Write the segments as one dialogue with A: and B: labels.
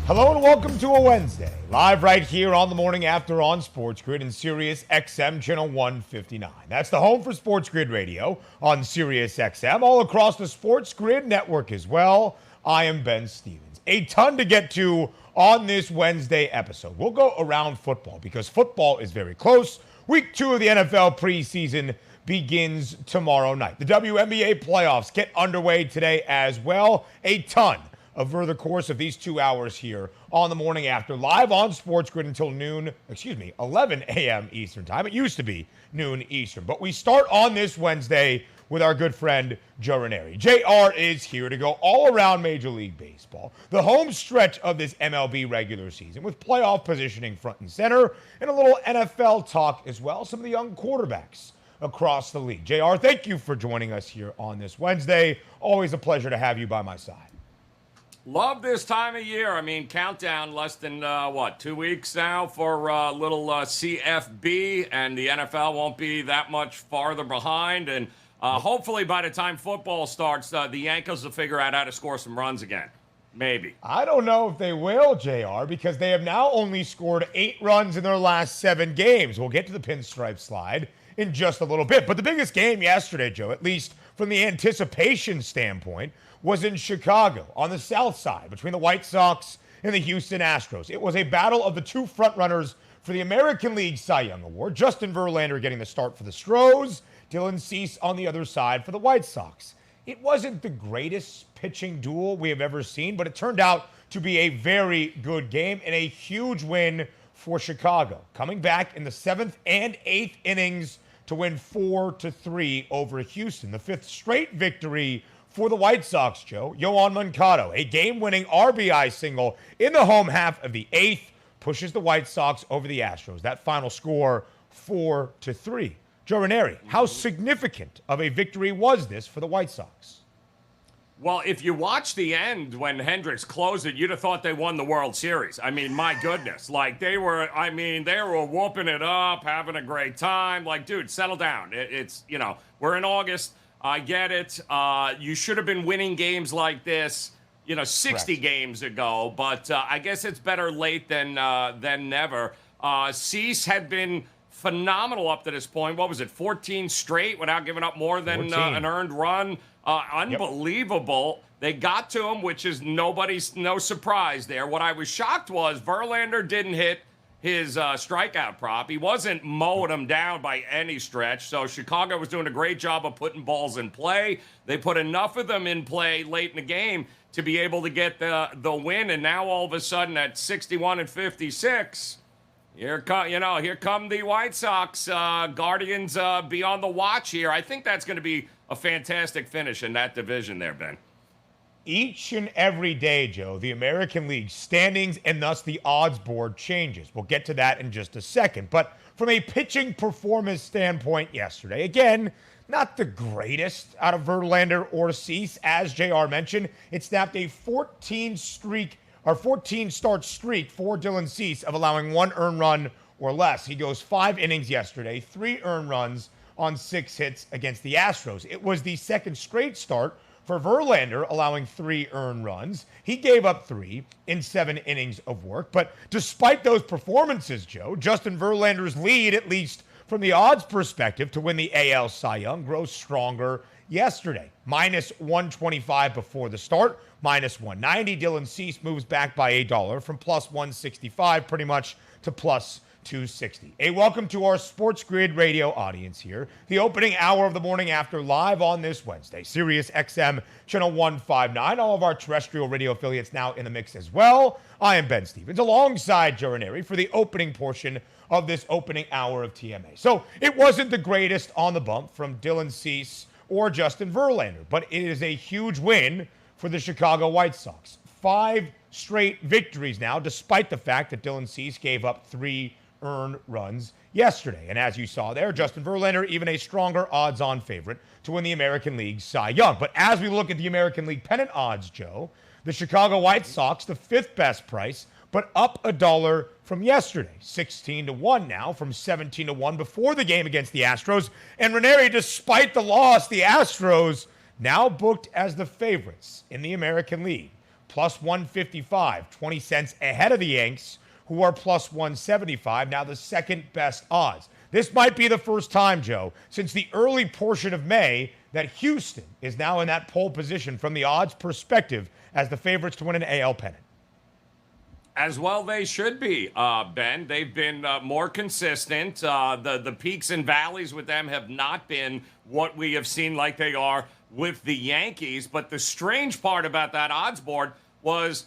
A: Hello and welcome to a Wednesday, live right here on the morning after on Sports Grid and Sirius XM channel 159. That's the home for Sports Grid Radio on Sirius XM, all across the Sports Grid network as well. I am Ben Stevens. A ton to get to on this Wednesday episode. We'll go around football because football is very close. Week 2 of the NFL preseason begins tomorrow night. The WNBA playoffs get underway today as well. A ton over the course of these 2 hours here on the morning after, live on Sports Grid until 11 a.m. Eastern time. It used to be noon Eastern. But we start on this Wednesday with our good friend, Joe Raineri. JR is here to go all around Major League Baseball, the home stretch of this MLB regular season, with playoff positioning front and center, and a little NFL talk as well, some of the young quarterbacks across the league. JR, thank you for joining us here on this Wednesday. Always a pleasure to have you by my side.
B: Love this time of year. I mean, countdown less than, 2 weeks now for little CFB, and the NFL won't be that much farther behind. And hopefully by the time football starts, the Yankees will figure out how to score some runs again. Maybe.
A: I don't know if they will, JR, because they have now only scored 8 runs in their last 7 games. We'll get to the pinstripe slide in just a little bit. But the biggest game yesterday, Joe, at least from the anticipation standpoint, was in Chicago on the south side between the White Sox and the Houston Astros. It was a battle of the two frontrunners for the American League Cy Young Award. Justin Verlander getting the start for the Stros, Dylan Cease on the other side for the White Sox. It wasn't the greatest pitching duel we have ever seen, but it turned out to be a very good game and a huge win for Chicago, coming back in the 7th and 8th innings to win 4-3 over Houston. The 5th straight victory for the White Sox, Joe. Yoan Moncada, a game-winning RBI single in the home half of the 8th, pushes the White Sox over the Astros. That final score, 4-3. Joe Raineri, how significant of a victory was this for the White Sox?
B: Well, if you watch the end when Hendricks closed it, you'd have thought they won the World Series. I mean, my goodness. Like, they were whooping it up, having a great time. Like, dude, settle down. It's, we're in August. I get it. You should have been winning games like this, 60
A: Correct.
B: games ago. But I guess it's better late than never. Cease had been phenomenal up to this point. What was it, 14 straight without giving up more than an earned run? Unbelievable. Yep. They got to him, which is no surprise there. What I was shocked was Verlander didn't hit his strikeout prop. He wasn't mowing them down by any stretch. So Chicago was doing a great job of putting balls in play. They put enough of them in play late in the game to be able to get the win. And now all of a sudden at 61-56, here come the White Sox. Guardians be on the watch here. I think that's going to be a fantastic finish in that division there, Ben.
A: Each and every day, Joe, the American League standings and thus the odds board changes. We'll get to that in just a second. But from a pitching performance standpoint yesterday, again, not the greatest out of Verlander or Cease. As JR mentioned, it snapped a 14-start streak for Dylan Cease of allowing 1 earned run or less. He goes 5 innings yesterday, 3 earned runs on 6 hits against the Astros. It was the second straight start for Verlander, allowing 3 earned runs. He gave up 3 in 7 innings of work. But despite those performances, Joe, Justin Verlander's lead, at least from the odds perspective, to win the AL Cy Young grows stronger yesterday. Minus 125 before the start, minus 190. Dylan Cease moves back by $1 from plus 165 pretty much to plus 260. A welcome to our Sports Grid Radio audience here. The opening hour of the morning after, live on this Wednesday. Sirius XM channel 159. All of our terrestrial radio affiliates now in the mix as well. I am Ben Stevens alongside Joe Raineri for the opening portion of this opening hour of TMA. So it wasn't the greatest on the bump from Dylan Cease or Justin Verlander, but it is a huge win for the Chicago White Sox. 5 straight victories now, despite the fact that Dylan Cease gave up 3 earned runs yesterday. And as you saw there, Justin Verlander, even a stronger odds-on favorite to win the American League Cy Young. But as we look at the American League pennant odds, Joe, the Chicago White Sox, the 5th best price, but up $1 from yesterday. 16-1 now from 17-1 before the game against the Astros. And Raineri, despite the loss, the Astros now booked as the favorites in the American League. plus 155, 20 cents ahead of the Yanks, who are plus 175, now the second best odds. This might be the first time, Joe, since the early portion of May that Houston is now in that pole position from the odds perspective as the favorites to win an AL pennant.
B: As well they should be, Ben. They've been more consistent. The peaks and valleys with them have not been what we have seen like they are with the Yankees. But the strange part about that odds board was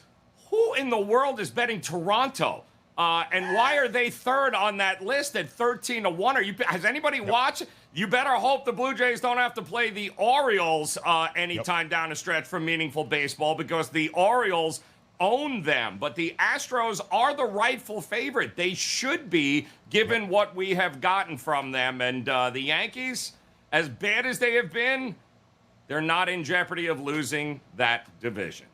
B: who in the world is betting Toronto? And why are they third on that list at 13-1? Has anybody watched? You better hope the Blue Jays don't have to play the Orioles anytime down the stretch for meaningful baseball, because the Orioles own them. But the Astros are the rightful favorite. They should be, given what we have gotten from them. And the Yankees, as bad as they have been, they're not in jeopardy of losing that division.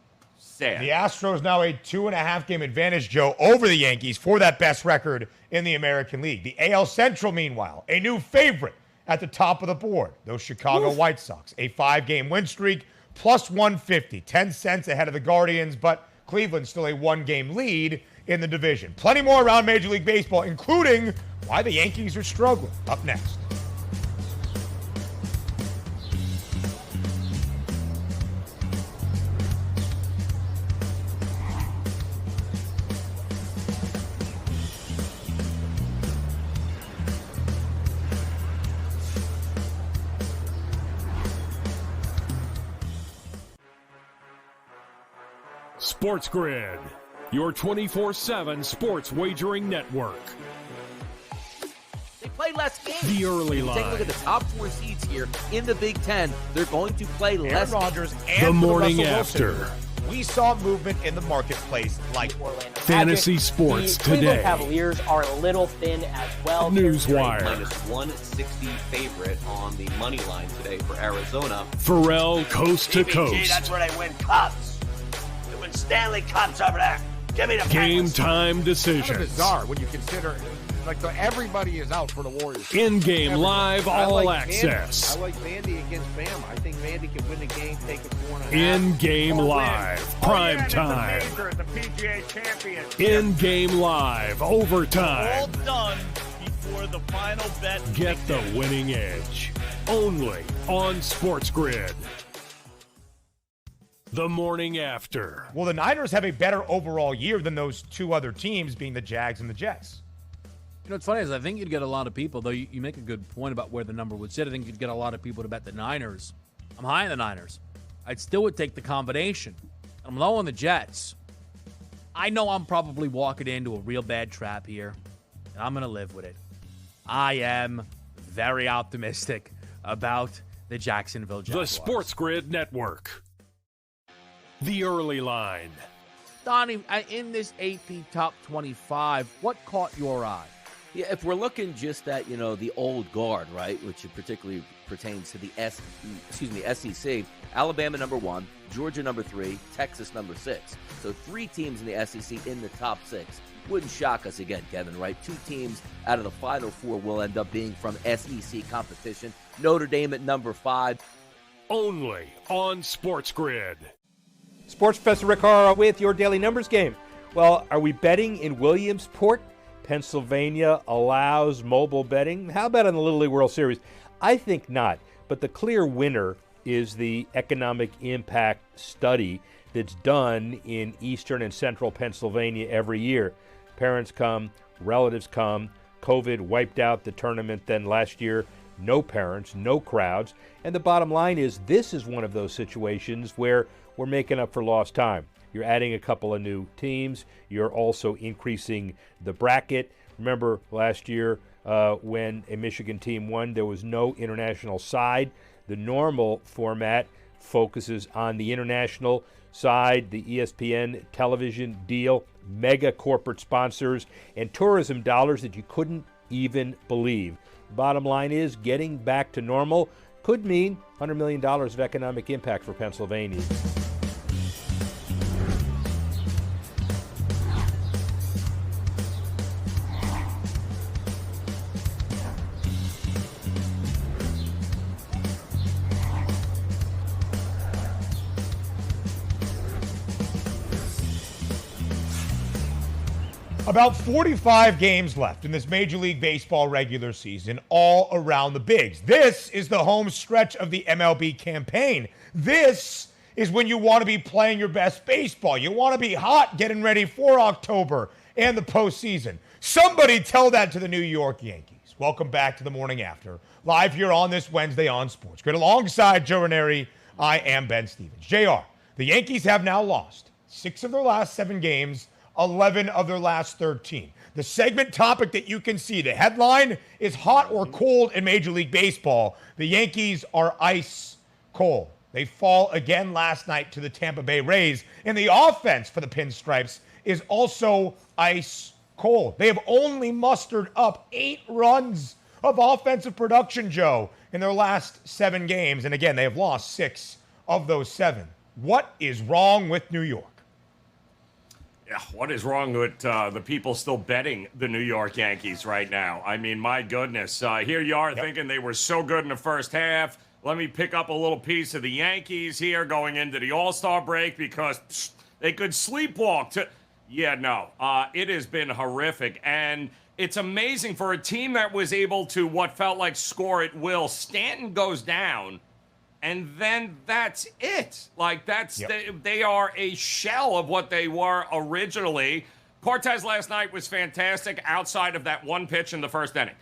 B: Sad.
A: The Astros now a 2.5 game advantage, Joe, over the Yankees for that best record in the American League. The AL Central, meanwhile, a new favorite at the top of the board. Those Chicago White Sox, a 5-game win streak, plus 150, 10 cents ahead of the Guardians, but Cleveland still a 1-game lead in the division. Plenty more around Major League Baseball, including why the Yankees are struggling. Up next.
C: Sports Grid, your 24/7 sports wagering network.
D: They play less games.
C: The early line.
D: Take a look at the top 4 seeds here in the Big Ten. They're going to play less.
A: Aaron Rodgers and
C: the morning
A: Russell
C: after.
A: Wilson. We saw movement in the marketplace like
C: Fantasy Sports
E: the
C: Today.
E: Cleveland Cavaliers are a little thin as well.
C: Newswire.
F: Minus 160 favorite on the money line today for Arizona.
C: Pharrell Coast to
G: PPG,
C: Coast.
G: that's where they win cups. They win Stanley Cups over there. Give me the
C: Game
G: Penguins.
C: time
H: Kind of
C: decisions.
H: bizarre when you consider everybody is out for the Warriors.
C: In-game live
H: I
C: all
H: like
C: access.
H: Vandy. I like Vandy against Bam. I think Vandy can win the game, take a 4.5.
C: In-game live. Prime time. In-game live. Overtime.
I: All done before the final bet.
C: Get the winning edge. Only on Sports Grid. The morning after.
A: Well, the Niners have a better overall year than those two other teams, being the Jags and the Jets.
J: You know, what's funny is I think you'd get a lot of people, though you make a good point about where the number would sit. I think you'd get a lot of people to bet the Niners. I'm high on the Niners. I still would take the combination. I'm low on the Jets. I know I'm probably walking into a real bad trap here, and I'm going to live with it. I am very optimistic about the Jacksonville Jaguars.
C: The Sports Grid Network. The early line.
J: Donnie, in this AP Top 25, what caught your eye?
D: Yeah, if we're looking just at, the old guard, right, which particularly pertains to the SEC, Alabama number 1, Georgia number 3, Texas number 6. So 3 teams in the SEC in the top 6. Wouldn't shock us again, Kevin, right? 2 teams out of the final 4 will end up being from SEC competition. Notre Dame at number 5.
C: Only on Sports Grid.
K: Sports Professor Rick Horrow with your Daily Numbers game. Well, are we betting in Williamsport? Pennsylvania allows mobile betting. How about in the Little League World Series? I think not. But the clear winner is the economic impact study that's done in eastern and central Pennsylvania every year. Parents come, relatives come. COVID wiped out the tournament then last year. No parents, no crowds. And the bottom line is this is one of those situations where we're making up for lost time. You're adding a couple of new teams. You're also increasing the bracket. Remember last year when a Michigan team won, there was no international side. The normal format focuses on the international side, the ESPN television deal, mega corporate sponsors, and tourism dollars that you couldn't even believe. Bottom line is getting back to normal could mean $100 million of economic impact for Pennsylvania.
A: About 45 games left in this Major League Baseball regular season, all around the bigs. This is the home stretch of the MLB campaign. This is when you want to be playing your best baseball. You want to be hot, getting ready for October and the postseason. Somebody tell that to the New York Yankees. Welcome back to the Morning After, live here on this Wednesday on Sports Grid. Alongside Joe Raineri, I am Ben Stevens. JR, the Yankees have now lost 6 of their last 7 games, 11 of their last 13. The segment topic that you can see, the headline is hot or cold in Major League Baseball. The Yankees are ice cold. They fall again last night to the Tampa Bay Rays, and the offense for the Pinstripes is also ice cold. They have only mustered up 8 runs of offensive production, Joe, in their last 7 games. And again, they have lost 6 of those 7. What is wrong with New York?
B: Yeah, what is wrong with the people still betting the New York Yankees right now? I mean, my goodness. Here you are thinking they were so good in the first half. Let me pick up a little piece of the Yankees here going into the All-Star break because they could sleepwalk to... Yeah, no. It has been horrific. And it's amazing for a team that was able to what felt like score at will. Stanton goes down. And then that's it. Like, they are a shell of what they were originally. Cortez last night was fantastic outside of that one pitch in the first inning.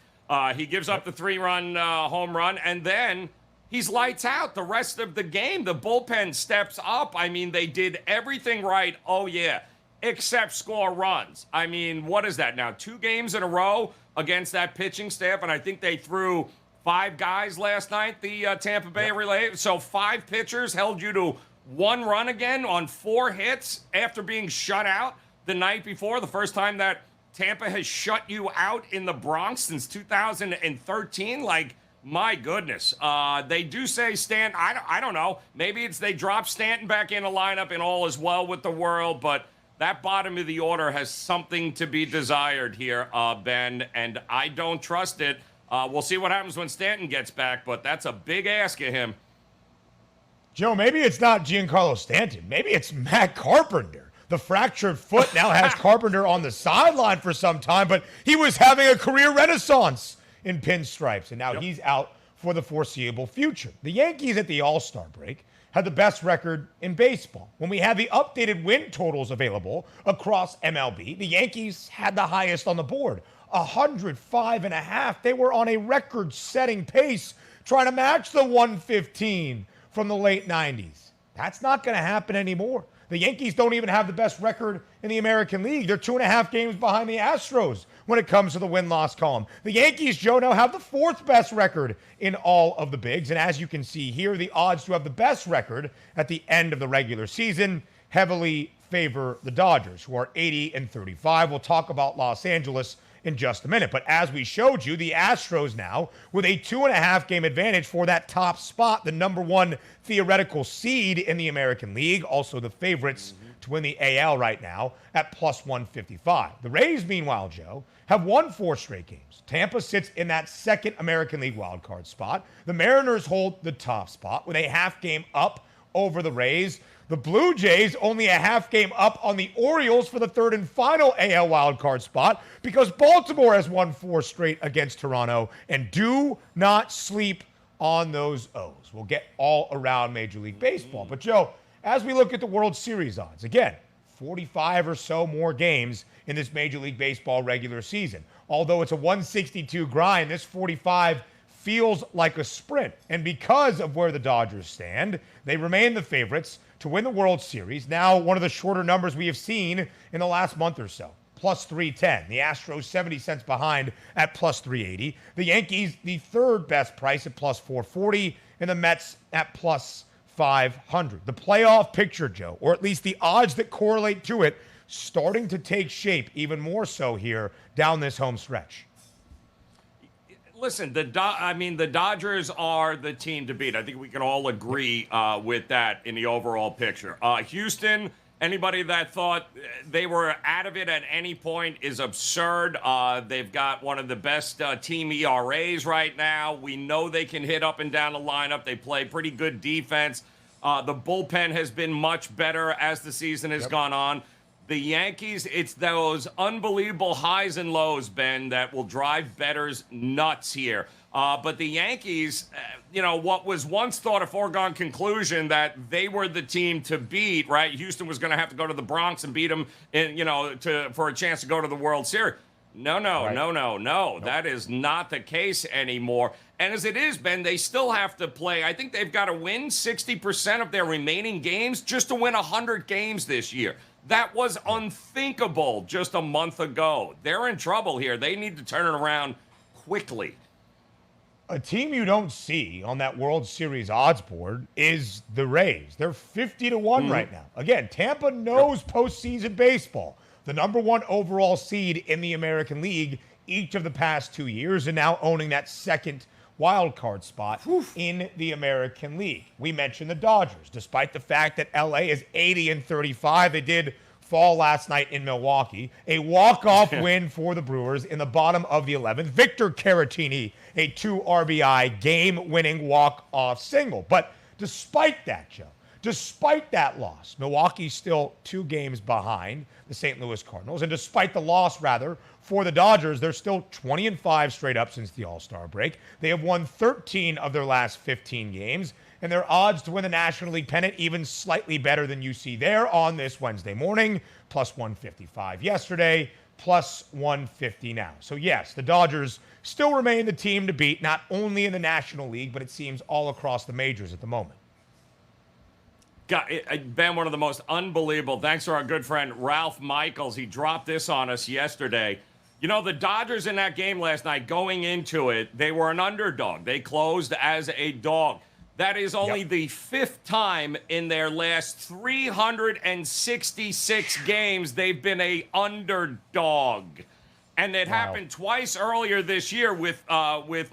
B: He gives up the 3-run home run, and then he's lights out the rest of the game. The bullpen steps up. I mean, they did everything right. Oh, yeah, except score runs. I mean, what is that now? 2 games in a row against that pitching staff, and I think they threw 5 guys last night, the Tampa Bay relay. So 5 pitchers held you to 1 run again on 4 hits after being shut out the night before. The first time that Tampa has shut you out in the Bronx since 2013. Like, my goodness. They do say Stanton, I don't know. Maybe it's they drop Stanton back in a lineup and all is well with the world, but that bottom of the order has something to be desired here, Ben, and I don't trust it. We'll see what happens when Stanton gets back, but that's a big ask of him.
A: Joe, maybe it's not Giancarlo Stanton. Maybe it's Matt Carpenter. The fractured foot now has Carpenter on the sideline for some time, but he was having a career renaissance in pinstripes, and now he's out for the foreseeable future. The Yankees at the All-Star break had the best record in baseball. When we had the updated win totals available across MLB, the Yankees had the highest on the board. 105.5. They were on a record-setting pace trying to match the 115 from the late 90s. That's not going to happen anymore. The Yankees don't even have the best record in the American League. They're 2.5 games behind the Astros when it comes to the win-loss column. The Yankees, Joe, now have the 4th best record in all of the bigs. And as you can see here, the odds to have the best record at the end of the regular season heavily favor the Dodgers, who are 80-35. We'll talk about Los Angeles in just a minute. But as we showed you, the Astros now with a 2.5 game advantage for that top spot, the number 1 theoretical seed in the American League, also the favorites to win the AL right now at plus 155. The Rays, meanwhile, Joe, have won 4 straight games. Tampa sits in that 2nd American League wildcard spot. The Mariners hold the top spot with a half game up over the Rays. The Blue Jays only a half game up on the Orioles for the 3rd and final AL wildcard spot because Baltimore has won 4 straight against Toronto. And do not sleep on those O's. We'll get all around Major League Baseball. But, Joe, as we look at the World Series odds, again, 45 or so more games in this Major League Baseball regular season. Although it's a 162 grind, this 45 feels like a sprint. And because of where the Dodgers stand, they remain the favorites to win the World Series. Now, one of the shorter numbers we have seen in the last month or so. Plus 310. The Astros 70 cents behind at plus 380. The Yankees, the 3rd best price at plus 440. And the Mets at plus 500. The playoff picture, Joe, or at least the odds that correlate to it, starting to take shape even more so here down this home stretch.
B: Listen, the Dodgers are the team to beat. I think we can all agree with that in the overall picture. Houston, anybody that thought they were out of it at any point is absurd. They've got one of the best team ERAs right now. We know they can hit up and down the lineup. They play pretty good defense. The bullpen has been much better as the season has gone on. The Yankees, it's those unbelievable highs and lows, Ben, that will drive bettors nuts here. But the Yankees, what was once thought a foregone conclusion that they were the team to beat, right? Houston was going to have to go to the Bronx and beat them, for a chance to go to the World Series. No. Nope. That is not the case anymore. And as it is, Ben, they still have to play. I think they've got to win 60% of their remaining games just to win 100 games this year. That was unthinkable just a month ago. They're in trouble here. They need to turn it around quickly.
A: A team you don't see on that World Series odds board is the Rays. They're 50-1 right now. Again, Tampa knows postseason baseball. The number 1 overall seed in the American League each of the past 2 years, and now owning that second wild card spot in the American League. We mentioned the Dodgers. Despite the fact that LA is 80-35, they did fall last night in Milwaukee. A walk-off win for the Brewers in the bottom of the 11th. Victor Caratini, a 2 RBI game-winning walk-off single. But despite that, Joe, despite that loss, Milwaukee's still 2 games behind the St. Louis Cardinals. And despite the loss, rather, for the Dodgers, they're still 20-5 straight up since the All-Star break. They have won 13 of their last 15 games. And their odds to win the National League pennant even slightly better than you see there on this Wednesday morning. Plus 155 yesterday, plus 150 now. So yes, the Dodgers still remain the team to beat, not only in the National League, but it seems all across the majors at the moment.
B: Ben, one of the most unbelievable. Thanks to our good friend Ralph Michaels. He dropped this on us yesterday. The Dodgers in that game last night, going into it, they were an underdog. They closed as a dog. That is only the 5th time in their last 366 games they've been a underdog. And it happened twice earlier this year with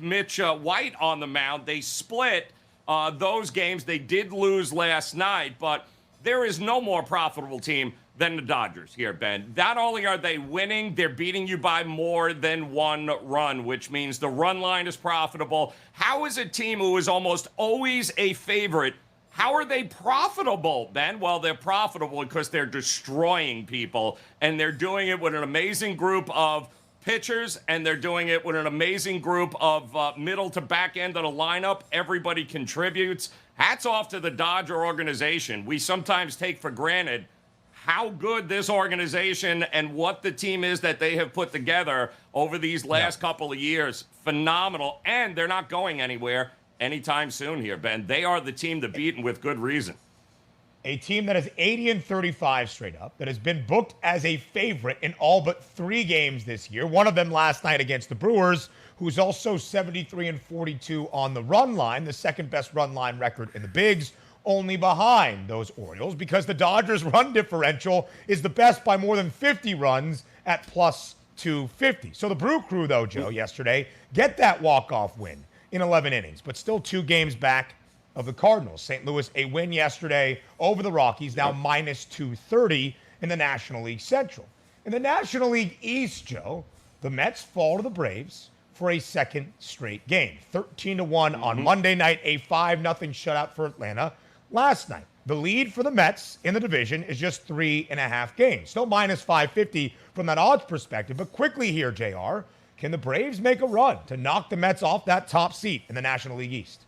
B: Mitch White on the mound. They split those games. They did lose last night, but there is no more profitable team than the Dodgers here, Ben. Not only are they winning, they're beating you by more than 1 run, which means the run line is profitable. How is a team who is almost always a favorite, how are they profitable, Ben? Well, they're profitable because they're destroying people, and they're doing it with an amazing group of pitchers, and they're doing it with an amazing group of middle to back end of the lineup. Everybody contributes. Hats off to the Dodger organization. We sometimes take for granted how good this organization and what the team is that they have put together over these last couple of years. Phenomenal. And they're not going anywhere anytime soon here, Ben. They are the team to beat, and with good reason.
A: A team that is 80-35 straight up, that has been booked as a favorite in all but 3 games this year. One of them last night against the Brewers, who's also 73-42 on the run line, the second best run line record in the Bigs, only behind those Orioles, because the Dodgers' run differential is the best by more than 50 runs at plus 250. So the Brew Crew, though, Joe, yesterday, get that walk-off win in 11 innings, but still 2 games back of the Cardinals. St. Louis, a win yesterday over the Rockies, now minus 230 in the National League Central. In the National League East, Joe, the Mets fall to the Braves for a second straight game. 13-1 on Monday night, a 5-0 shutout for Atlanta. Last night, the lead for the Mets in the division is just 3.5 games. Still minus 550 from that odds perspective. But quickly here, JR, can the Braves make a run to knock the Mets off that top seat in the National League East?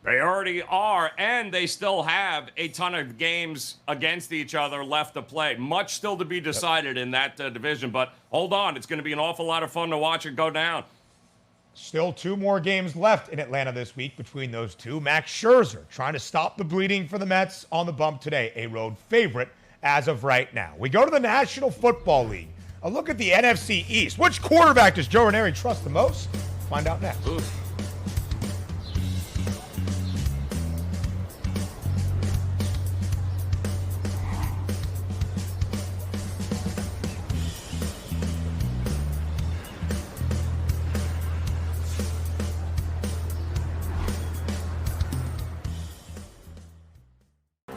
B: They already are, and they still have a ton of games against each other left to play. Much still to be decided in that division. But hold on, it's going to be an awful lot of fun to watch it go down.
A: Still 2 more games left in Atlanta this week between those two. Max Scherzer trying to stop the bleeding for the Mets on the bump today, a road favorite as of right now. We go to the National Football League. A look at the NFC East. Which quarterback does Joe Raineri trust the most? Find out next.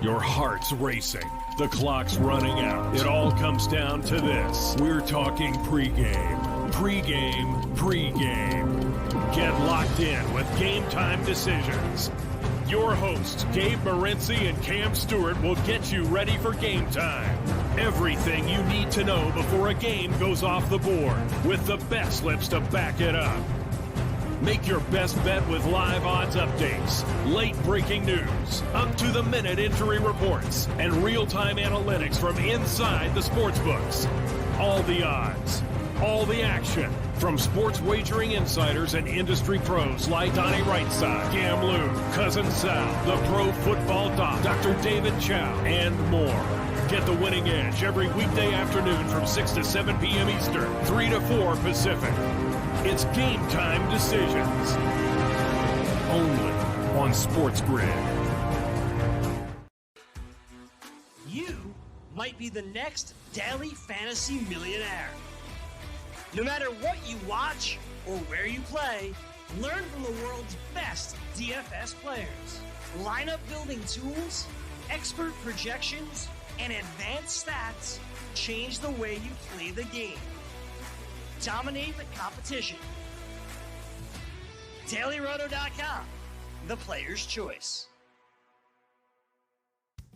C: Your heart's racing. The clock's running out. It all comes down to this. We're talking pregame. Pregame. Pregame. Get locked in with Game Time Decisions. Your hosts, Gabe Morency and Cam Stewart, will get you ready for game time. Everything you need to know before a game goes off the board, with the best slips to back it up. Make your best bet with live odds updates, late breaking news, up-to-the-minute injury reports, and real-time analytics from inside the sportsbooks. All the odds, all the action, from sports wagering insiders and industry pros like Donnie Rightside, Gam Lou, Cousin Sal, the Pro Football Doc, Dr. David Chow, and more. Get the winning edge every weekday afternoon from 6 to 7 p.m. Eastern, 3 to 4 Pacific. It's Game Time Decisions. Only on Sports Grid.
L: You might be the next daily fantasy millionaire. No matter what you watch or where you play, learn from the world's best DFS players. Lineup building tools, expert projections, and advanced stats change the way you play the game. Dominate the competition. DailyRoto.com, the player's choice.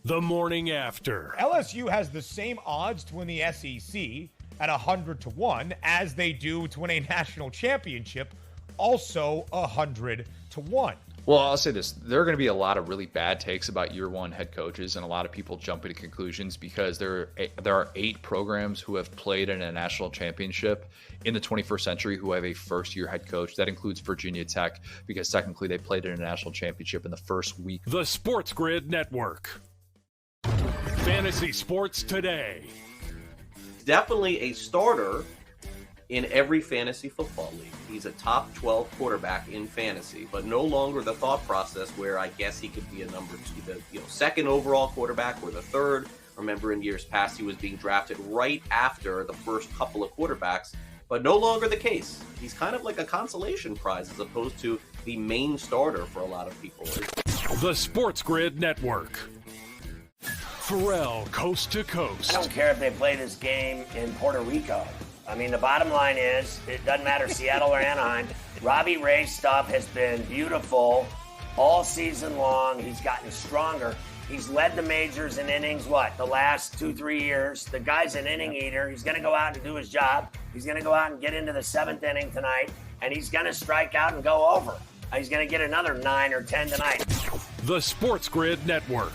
C: The morning after.
A: LSU has the same odds to win the SEC at 100-1 as they do to win a national championship, also 100-1.
M: Well, I'll say this. There are going to be a lot of really bad takes about year one head coaches, and a lot of people jumping to conclusions because there are 8 programs who have played in a national championship in the 21st century who have a first-year head coach. That includes Virginia Tech, because technically they played in a national championship in the first week.
C: The Sports Grid Network. Fantasy Sports Today.
F: Definitely a starter in every fantasy football league. He's a top 12 quarterback in fantasy, but no longer the thought process where I guess he could be a number 2, the second overall quarterback or the third. Remember, in years past, he was being drafted right after the first couple of quarterbacks, but no longer the case. He's kind of like a consolation prize as opposed to the main starter for a lot of people.
C: The Sports Grid Network. Pharrell, coast to coast.
G: I don't care if they play this game in Puerto Rico. I mean, the bottom line is, it doesn't matter Seattle or Anaheim. Robbie Ray's stuff has been beautiful all season long. He's gotten stronger. He's led the majors in innings, the last 2-3 years. The guy's an inning eater. He's going to go out and do his job. He's going to go out and get into the 7th inning tonight, and he's going to strike out and go over. He's going to get another 9 or 10 tonight.
C: The Sports Grid Network.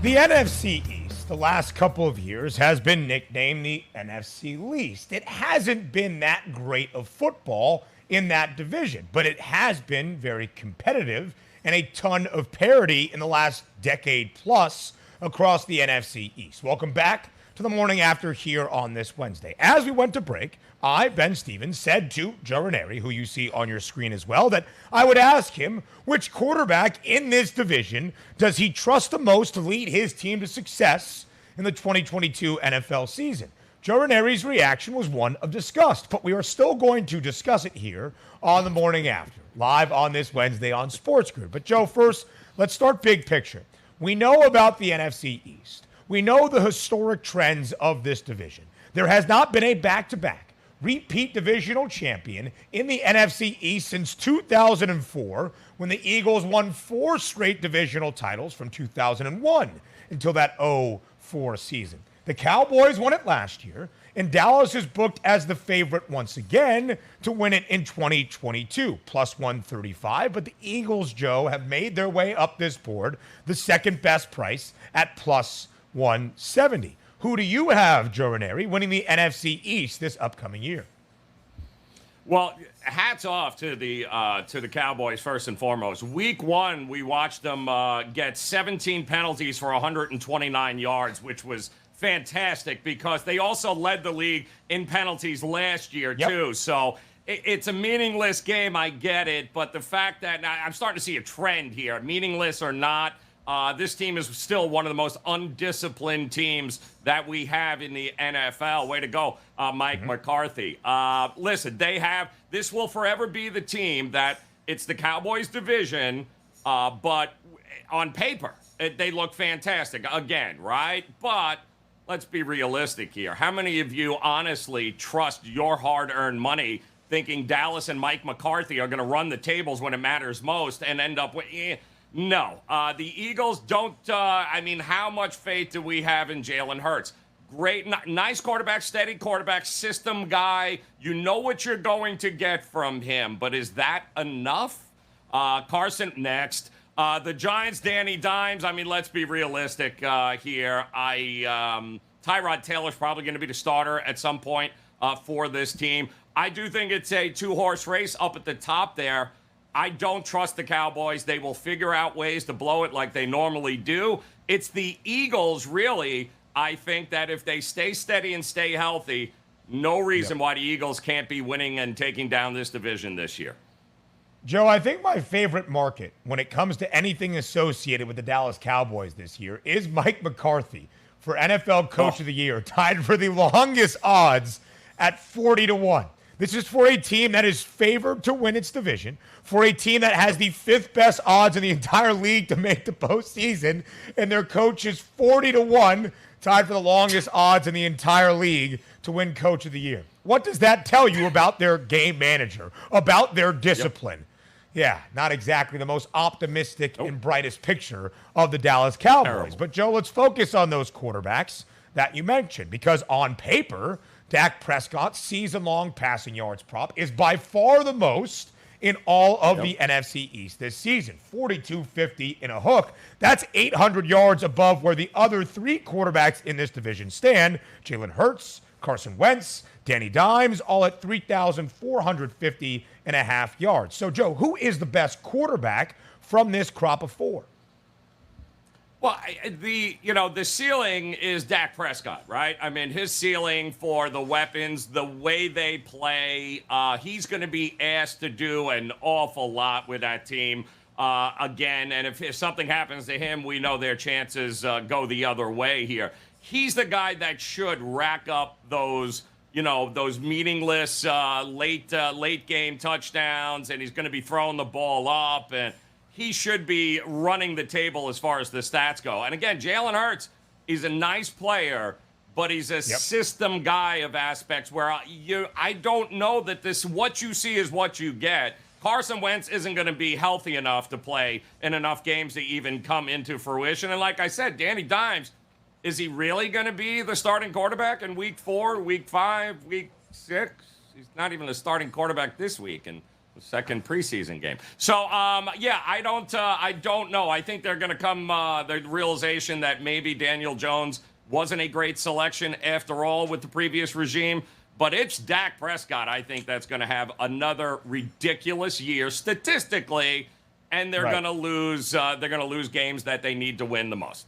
A: The NFC East, the last couple of years, has been nicknamed the NFC Least. It hasn't been that great of football in that division, but it has been very competitive and a ton of parity in the last decade plus across the NFC East. Welcome back to the morning after here on this Wednesday. As we went to break, I, Ben Stevens, said to Joe Raineri, who you see on your screen as well, that I would ask him which quarterback in this division does he trust the most to lead his team to success in the 2022 NFL season. Joe Raineri's reaction was one of disgust, but we are still going to discuss it here on the morning after, live on this Wednesday on Sports Grid. But Joe, first, let's start big picture. We know about the NFC East. We know the historic trends of this division. There has not been a back-to-back repeat divisional champion in the NFC East since 2004, when the Eagles won 4 straight divisional titles from 2001 until that 0-4 season. The Cowboys won it last year, and Dallas is booked as the favorite once again to win it in 2022, plus 135. But the Eagles, Joe, have made their way up this board, the second best price at plus 170. Who do you have, Joe Raineri, winning the NFC East this upcoming year?
B: Well, hats off to the Cowboys first and foremost. Week 1, we watched them get 17 penalties for 129 yards, which was fantastic because they also led the league in penalties last year too. So it's a meaningless game, I get it, but the fact that I'm starting to see a trend here, meaningless or not. This team is still one of the most undisciplined teams that we have in the NFL. Way to go, Mike McCarthy. Listen, this will forever be the team that it's the Cowboys division, But on paper, they look fantastic again, right? But let's be realistic here. How many of you honestly trust your hard-earned money thinking Dallas and Mike McCarthy are going to run the tables when it matters most and end up with... No. The Eagles don't... how much faith do we have in Jalen Hurts? Great, nice quarterback, steady quarterback, system guy. You know what you're going to get from him, but is that enough? Carson, next. The Giants, Danny Dimes. Let's be realistic here. Tyrod Taylor's probably going to be the starter at some point for this team. I do think it's a two-horse race up at the top there. I don't trust the Cowboys. They will figure out ways to blow it like they normally do. It's the Eagles, really. I think that if they stay steady and stay healthy, no reason why the Eagles can't be winning and taking down this division this year.
A: Joe, I think my favorite market when it comes to anything associated with the Dallas Cowboys this year is Mike McCarthy for NFL Coach of the Year, tied for the longest odds at 40-1. This is for a team that is favored to win its division, for a team that has the fifth best odds in the entire league to make the postseason, and their coach is 40-1, tied for the longest odds in the entire league to win Coach of the Year. What does that tell you about their game manager, about their discipline? Yeah, not exactly the most optimistic and brightest picture of the Dallas Cowboys. Terrible. But, Joe, let's focus on those quarterbacks that you mentioned, because on paper, Dak Prescott's season-long passing yards prop is by far the most in all of the NFC East this season. 4,250 in a hook. That's 800 yards above where the other three quarterbacks in this division stand. Jalen Hurts, Carson Wentz, Danny Dimes, all at 3,450 and a half yards. So, Joe, who is the best quarterback from this crop of four?
B: Well, the ceiling is Dak Prescott, right? His ceiling for the weapons, the way they play, he's going to be asked to do an awful lot with that team again. And if something happens to him, we know their chances go the other way here. He's the guy that should rack up those meaningless late game touchdowns, and he's going to be throwing the ball up, and he should be running the table as far as the stats go. And again, Jalen Hurts, he's a nice player, but he's a system guy of aspects where I don't know that what you see is what you get. Carson Wentz isn't going to be healthy enough to play in enough games to even come into fruition. And like I said, Danny Dimes, is he really going to be the starting quarterback in week 4, week 5, week 6? He's not even the starting quarterback this week in the second preseason game. So, I don't know. I think they're going to come the realization that maybe Daniel Jones wasn't a great selection after all with the previous regime. But it's Dak Prescott, I think, that's going to have another ridiculous year statistically, and they're going to lose. They're going to lose games that they need to win the most.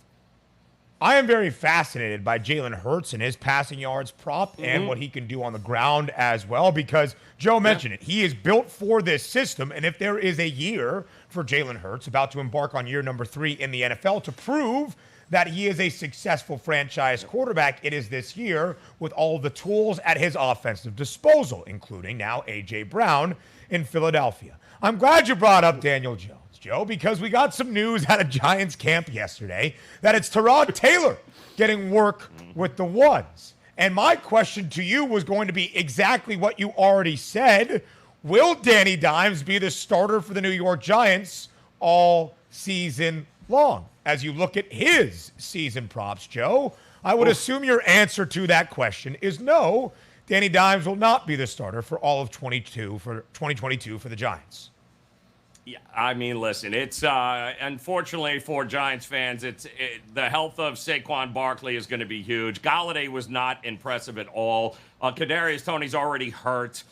A: I am very fascinated by Jalen Hurts and his passing yards prop and what he can do on the ground as well, because Joe mentioned it. He is built for this system, and if there is a year for Jalen Hurts, about to embark on year number 3 in the NFL, to prove that he is a successful franchise quarterback, it is this year with all the tools at his offensive disposal, including now A.J. Brown in Philadelphia. I'm glad you brought up Daniel Jones, Joe, because we got some news out of Giants camp yesterday that it's Tyrod Taylor getting work with the ones. And my question to you was going to be exactly what you already said. Will Danny Dimes be the starter for the New York Giants all season long? As you look at his season props, Joe, I would assume your answer to that question is no. Danny Dimes will not be the starter for all of 2022 for the Giants.
B: Yeah, listen, it's unfortunately for Giants fans, the health of Saquon Barkley is going to be huge. Golladay was not impressive at all. Kadarius Toney's already hurt.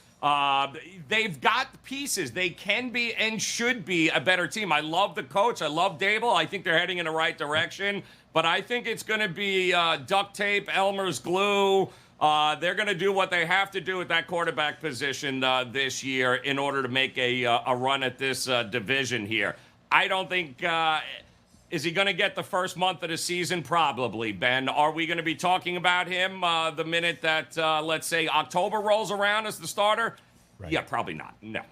B: They've got pieces. They can be and should be a better team. I love the coach. I love Dable. I think they're heading in the right direction. But I think it's going to be duct tape, Elmer's glue. They're going to do what they have to do at that quarterback position this year in order to make a run at this division here. I don't think is he going to get the first month of the season? Probably, Ben. Are we going to be talking about him the minute that, let's say, October rolls around as the starter? Right. Yeah, probably not. No.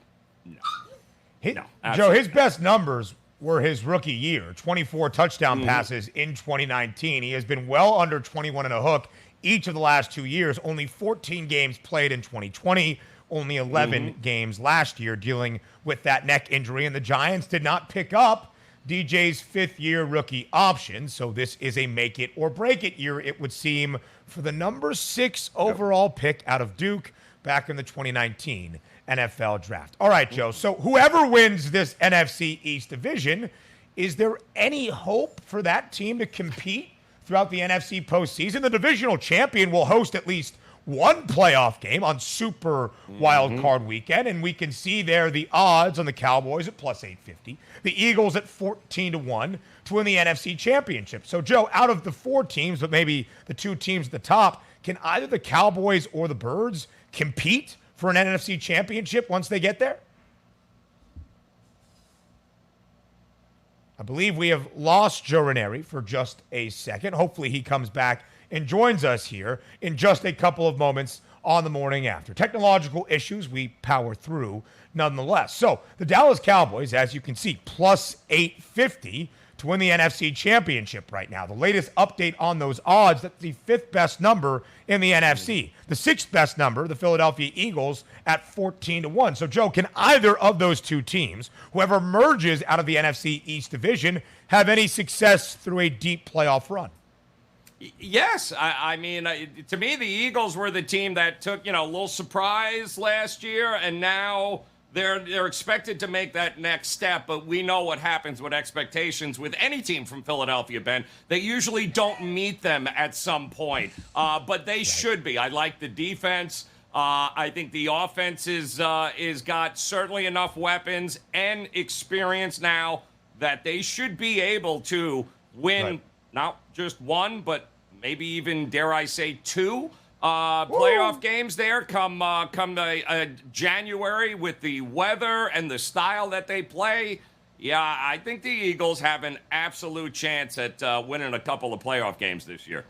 A: Joe, his best numbers were his rookie year. 24 touchdown passes in 2019. He has been well under 21 and a hook each of the last 2 years. Only 14 games played in 2020, only 11 games last year, dealing with that neck injury. And the Giants did not pick up DJ's fifth-year rookie option, so this is a make-it-or-break-it year, it would seem, for the number 6 overall pick out of Duke back in the 2019 NFL Draft. All right, Joe, so whoever wins this NFC East division, is there any hope for that team to compete throughout the NFC postseason? The divisional champion will host at least one playoff game on Super Wild Card Weekend, and we can see there the odds on the Cowboys at plus 850, the Eagles at 14-1 to win the NFC Championship. So, Joe, out of the 4 teams, but maybe the 2 teams at the top, can either the Cowboys or the Birds compete for an NFC Championship once they get there? I believe we have lost Joe Raineri for just a second. Hopefully he comes back and joins us here in just a couple of moments on the morning after. Technological issues we power through nonetheless. So the Dallas Cowboys, as you can see, plus 850 to win the NFC Championship right now. The latest update on those odds, that's the 5th best number in the NFC. The 6th best number, the Philadelphia Eagles, at 14-1. So, Joe, can either of those 2 teams, whoever merges out of the NFC East division, have any success through a deep playoff run?
B: Yes. I mean, to me, the Eagles were the team that took, a little surprise last year, and now they're expected to make that next step, but we know what happens with expectations with any team from Philadelphia, Ben. They usually don't meet them at some point, but they should be. I like the defense. I think the offense is got certainly enough weapons and experience now that they should be able to win not just 1, but maybe even, dare I say, 2 playoff games there come January with the weather and the style that they play. Yeah, I think the Eagles have an absolute chance at winning a couple of playoff games this year.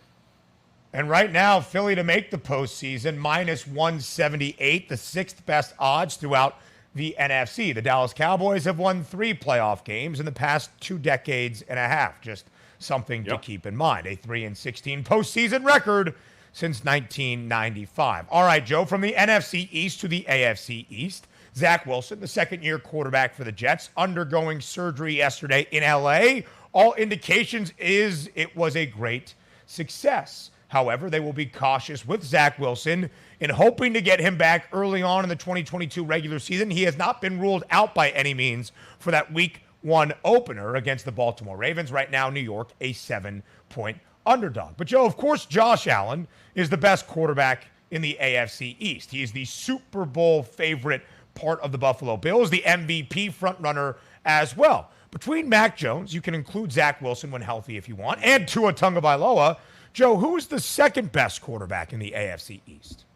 A: And right now, Philly to make the postseason, minus 178, the 6th best odds throughout the NFC. The Dallas Cowboys have won 3 playoff games in the past 2 decades and a half. Just something to keep in mind. A 3-16 postseason record since 1995. All right, Joe, from the NFC East to the AFC East, Zach Wilson, the second-year quarterback for the Jets, undergoing surgery yesterday in L.A. All indications is it was a great success. However, they will be cautious with Zach Wilson in hoping to get him back early on in the 2022 regular season. He has not been ruled out by any means for that Week 1 opener against the Baltimore Ravens. Right now, New York, a 7-point underdog. But, Joe, of course, Josh Allen is the best quarterback in the AFC East. He is the Super Bowl favorite part of the Buffalo Bills, the MVP frontrunner as well. Between Mac Jones, you can include Zach Wilson when healthy if you want, and Tua Tagovailoa. Joe, who is the second best quarterback in the AFC East?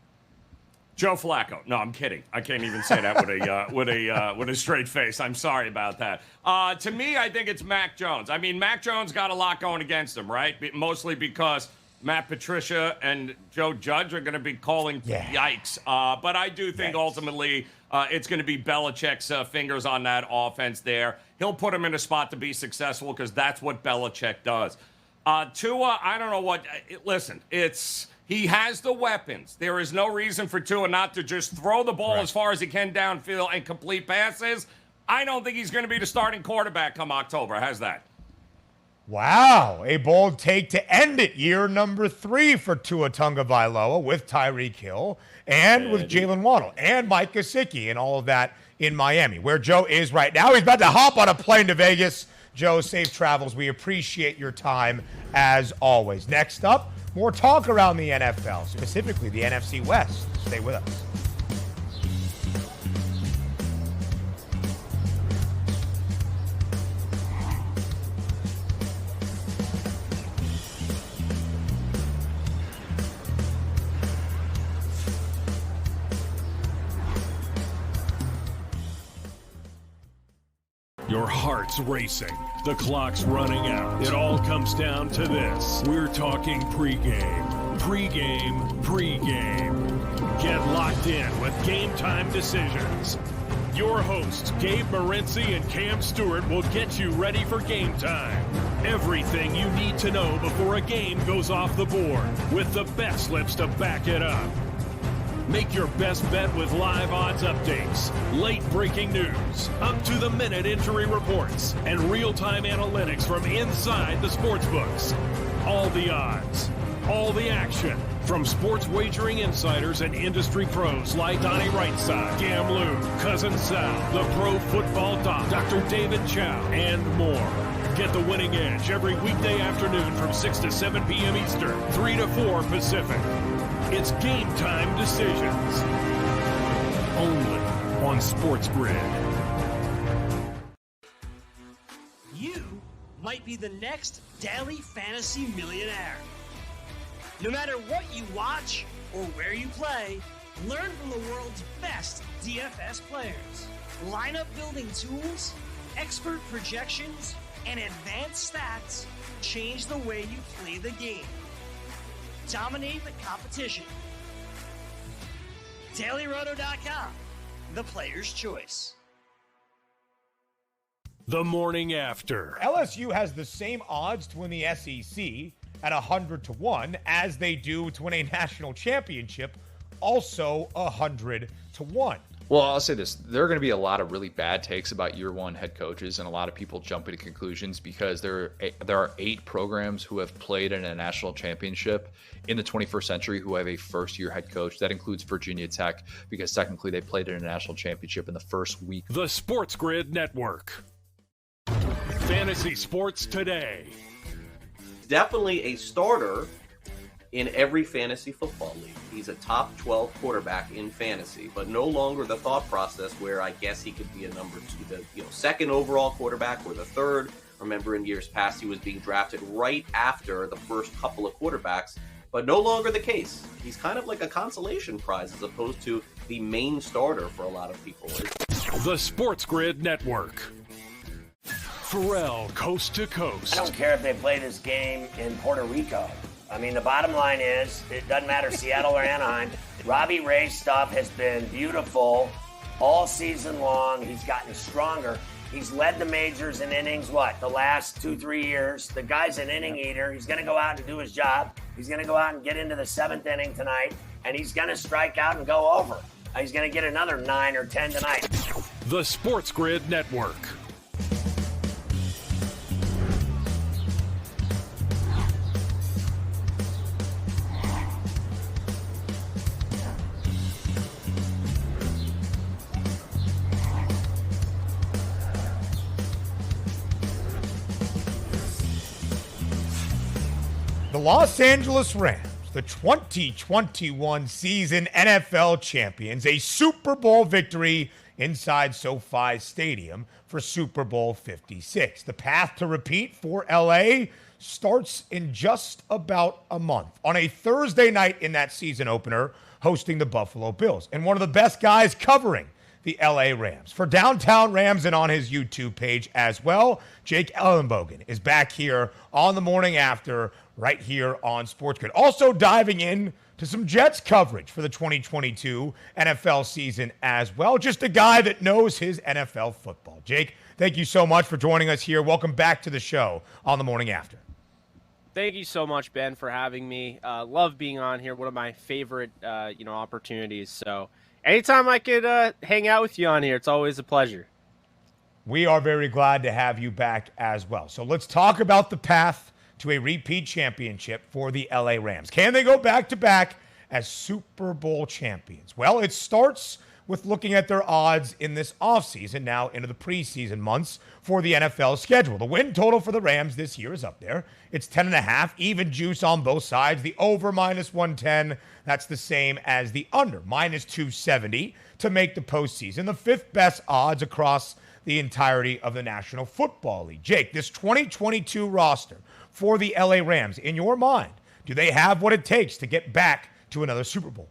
B: Joe Flacco. No, I'm kidding. I can't even say that with a straight face. I'm sorry about that. To me, I think it's Mac Jones. I mean, Mac Jones got a lot going against him, right? Mostly because Matt Patricia and Joe Judge are going to be calling yikes. But I do think ultimately it's going to be Belichick's fingers on that offense there. He'll put him in a spot to be successful because that's what Belichick does. Tua, I don't know what. Listen, he has the weapons. There is no reason for Tua not to just throw the ball as far as he can downfield and complete passes. I don't think he's going to be the starting quarterback come October. How's that?
A: Wow, a bold take to end it. Year number 3 for Tua Tagovailoa with Tyreek Hill and with Jalen Waddle and Mike Gesicki and all of that in Miami, where Joe is right now. He's about to hop on a plane to Vegas. Joe, safe travels. We appreciate your time as always. Next up, more talk around the NFL, specifically the NFC West. Stay with us.
C: Your heart's racing. The clock's running out. It all comes down to this. We're talking pregame. Pregame. Get locked in with Game Time Decisions. Your hosts, Gabe Morency and Cam Stewart, will get you ready for game time. Everything you need to know before a game goes off the board, with the bet slips to back it up. Make your best bet with live odds updates, late breaking news, up-to-the-minute injury reports, and real-time analytics from inside the sportsbooks. All the odds, all the action, from sports wagering insiders and industry pros like Donnie Rightside, Gam Lou, Cousin Sal, the Pro Football Doc, Dr. David Chow, and more. Get the winning edge every weekday afternoon from 6 to 7 p.m. Eastern, 3 to 4 Pacific. It's Game Time Decisions. Only on Sports Grid.
L: You might be the next daily fantasy millionaire. No matter what you watch or where you play, learn from the world's best DFS players. Lineup building tools, expert projections, and advanced stats change the way you play the game. Dominate the competition. DailyRoto.com, the player's choice.
C: The morning after.
A: LSU has the same odds to win the SEC at 100-1 as they do to win a national championship, also 100-1.
M: Well, I'll say this. There are going to be a lot of really bad takes about year one head coaches and a lot of people jumping to conclusions because there are 8 programs who have played in a national championship in the 21st century who have a first-year head coach. That includes Virginia Tech because technically they played in a national championship in the first week.
C: The Sports Grid Network. Fantasy Sports Today.
F: Definitely a starter in every fantasy football league. He's a top 12 quarterback in fantasy, but no longer the thought process where I guess he could be a number 2, the second overall quarterback or the third. Remember in years past, he was being drafted right after the first couple of quarterbacks, but no longer the case. He's kind of like a consolation prize as opposed to the main starter for a lot of people.
C: The Sports Grid Network. Pharrell, coast to coast.
G: I don't care if they play this game in Puerto Rico. I mean, the bottom line is, it doesn't matter Seattle or Anaheim. Robbie Ray's stuff has been beautiful all season long. He's gotten stronger. He's led the majors in innings, the last 2-3 years. The guy's an inning eater. He's going to go out and do his job. He's going to go out and get into the 7th inning tonight, and he's going to strike out and go over. He's going to get another 9 or 10 tonight.
C: The Sports Grid Network.
A: The Los Angeles Rams, the 2021 season NFL champions, a Super Bowl victory inside SoFi Stadium for Super Bowl 56. The path to repeat for LA starts in just about a month on a Thursday night in that season opener, hosting the Buffalo Bills. And one of the best guys covering the LA Rams for Downtown Rams and on his YouTube page as well, Jake Ellenbogen is back here on the morning after, right here on Sports Grid. Also diving in to some Jets coverage for the 2022 NFL season as well. Just a guy that knows his NFL football. Jake, thank you so much for joining us here. Welcome back to the show on the morning after.
N: Thank you so much, Ben, for having me. Love being on here. One of my favorite, opportunities. So anytime I could hang out with you on here, it's always a pleasure.
A: We are very glad to have you back as well. So let's talk about the path to a repeat championship for the LA Rams. Can they go back-to-back as Super Bowl champions? Well, it starts with looking at their odds in this offseason, now into the preseason months for the NFL schedule. The win total for the Rams this year is up there. It's 10.5, even juice on both sides. The over -110, that's the same as the under, -270 to make the postseason. The 5th best odds across the entirety of the National Football League. Jake, this 2022 roster for the LA Rams, in your mind, do they have what it takes to get back to another Super Bowl?